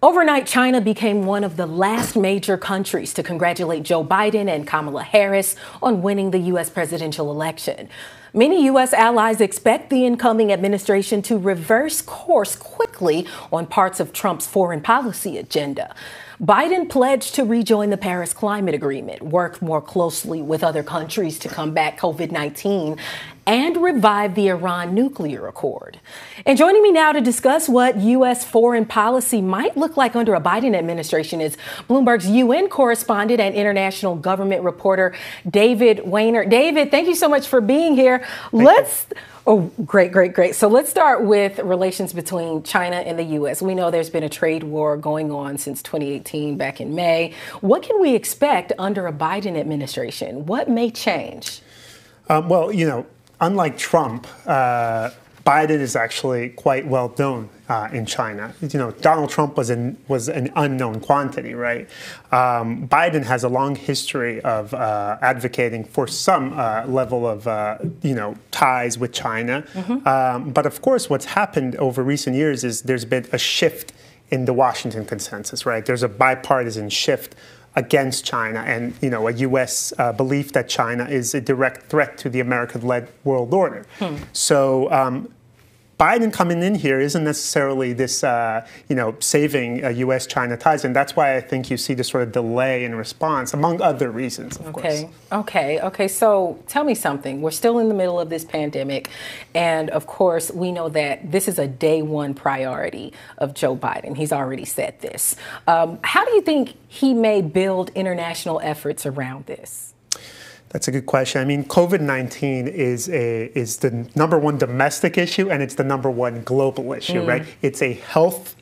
Overnight, China became one of the last major countries to congratulate Joe Biden and Kamala Harris on winning the U.S. presidential election. Many U.S. allies expect the incoming administration to reverse course quickly on parts of Trump's foreign policy agenda. Biden pledged to rejoin the Paris Climate Agreement, work more closely with other countries to combat COVID-19, and revive the Iran nuclear accord. And joining me now to discuss what U.S. foreign policy might look like under a Biden administration is Bloomberg's UN correspondent and international government reporter, David Weiner. David, thank you so much for being here. Oh, great. So let's start with relations between China and the U.S. We know there's been a trade war going on since 2018, back in May. What can we expect under a Biden administration? What may change? Unlike Trump, Biden is actually quite well known in China. Donald Trump was an unknown quantity, right? Biden has a long history of advocating for some level of, ties with China. Mm-hmm. But of course, what's happened over recent years is there's been a shift in the Washington consensus, right? There's a bipartisan shift against China and, a U.S. Belief that China is a direct threat to the American-led world order. So Biden coming in here isn't necessarily this, saving U.S.-China ties. And that's why I think you see this sort of delay in response, among other reasons, of course. Okay. So tell me something. We're still in the middle of this pandemic. And, of course, we know that this is a day one priority of Joe Biden. He's already said this. How do you think he may build international efforts around this? That's a good question. I mean, COVID-19 is the number one domestic issue, and it's the number one global issue, right? It's a health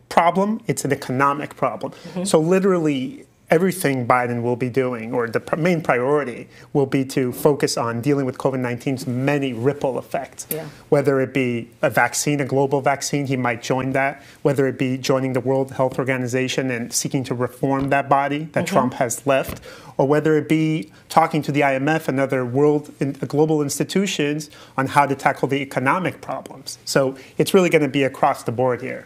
problem. It's an economic problem. Mm-hmm. So literally everything Biden will be doing, or the main priority, will be to focus on dealing with COVID-19's many ripple effects. Yeah. Whether it be a vaccine, a global vaccine, he might join that. Whether it be joining the World Health Organization and seeking to reform that body that Trump has left, or whether it be talking to the IMF and other global institutions on how to tackle the economic problems. So it's really going to be across the board here.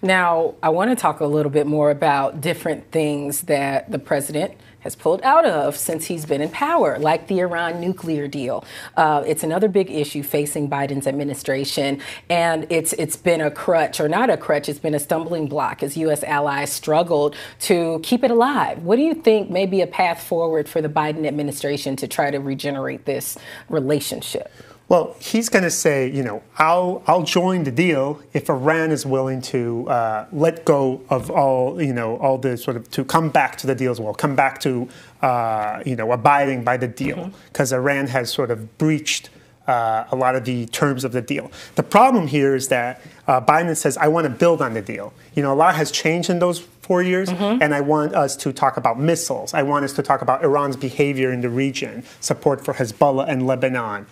Now, I want to talk a little bit more about different things that the president has pulled out of since he's been in power, like the Iran nuclear deal. It's another big issue facing Biden's administration, and it's been a crutch, or not a crutch, it's been a stumbling block as U.S. allies struggled to keep it alive. What do you think may be a path forward for the Biden administration to try to regenerate this relationship? Well, he's going to say, I'll join the deal if Iran is willing to let go of all the sort of, to come back to the deal as well, come back to, abiding by the deal, because Iran has sort of breached a lot of the terms of the deal. The problem here is that Biden says, I want to build on the deal. A lot has changed in those 4 years, and I want us to talk about missiles. I want us to talk about Iran's behavior in the region, support for Hezbollah and Lebanon.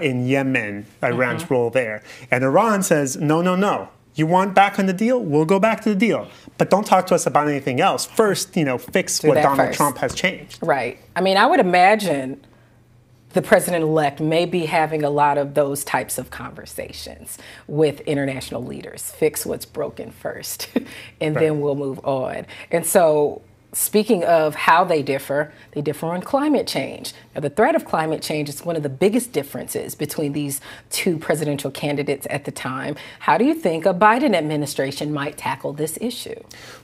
In Yemen, Iran's role there. And Iran says, no. You want back on the deal? We'll go back to the deal. But don't talk to us about anything else. First, fix what Donald Trump has changed. Right. I mean, I would imagine the president-elect may be having a lot of those types of conversations with international leaders. Fix what's broken first, and then we'll move on. And so, speaking of how they differ on climate change. Now, the threat of climate change is one of the biggest differences between these two presidential candidates at the time. How do you think a Biden administration might tackle this issue?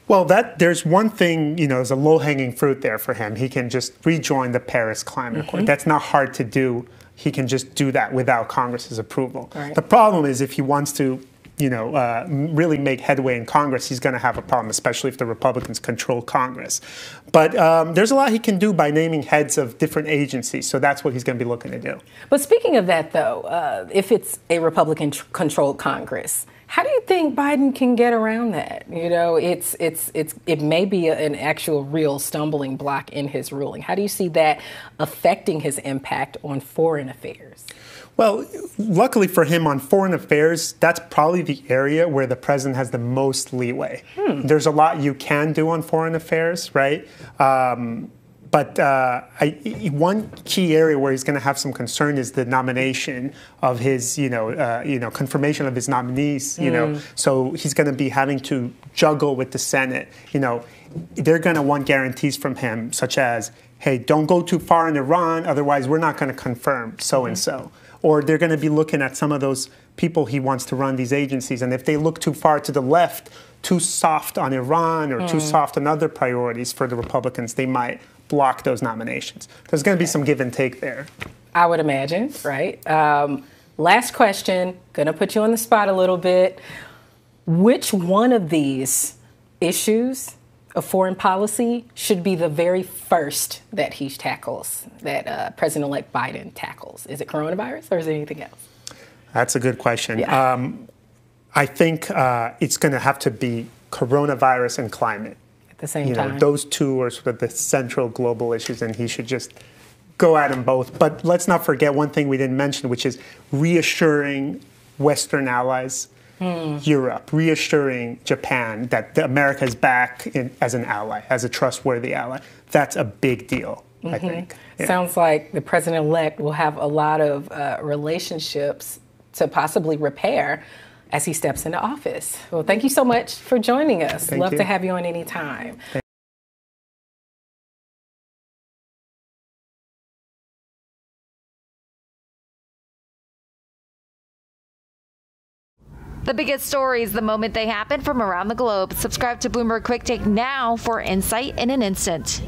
Well, there's one thing, there's a low-hanging fruit there for him. He can just rejoin the Paris Climate Accord. That's not hard to do. He can just do that without Congress's approval. Right. The problem is if he wants to really make headway in Congress, he's going to have a problem, especially if the Republicans control Congress. But there's a lot he can do by naming heads of different agencies, so that's what he's going to be looking to do. But speaking of that, though, if it's a Republican-controlled Congress, how do you think Biden can get around that? It may be an actual real stumbling block in his ruling. How do you see that affecting his impact on foreign affairs? Well, luckily for him on foreign affairs, that's probably the area where the president has the most leeway. There's a lot you can do on foreign affairs, right? But one key area where he's going to have some concern is the nomination of his, confirmation of his nominees. So he's going to be having to juggle with the Senate. They're going to want guarantees from him, such as, hey, don't go too far in Iran, otherwise we're not going to confirm so and so. Or they're going to be looking at some of those people he wants to run these agencies, and if they look too far to the left, too soft on Iran or too soft on other priorities for the Republicans, they might block those nominations. There's going to be some give and take there. I would imagine, right? Last question, going to put you on the spot a little bit. Which one of these issues of foreign policy should be the very first that he tackles, that President-elect Biden tackles? Is it coronavirus or is it anything else? That's a good question. Yeah. I think it's going to have to be coronavirus and climate. At the same time. Those two are sort of the central global issues, and he should just go at them both. But let's not forget one thing we didn't mention, which is reassuring Western allies, Europe, reassuring Japan that America is back as an ally, as a trustworthy ally. That's a big deal, I think. Yeah. Sounds like the president-elect will have a lot of relationships to possibly repair as he steps into office. Well, thank you so much for joining us. Love to have you on any time. The biggest stories the moment they happen from around the globe. Subscribe to Bloomberg Quick Take now for insight in an instant.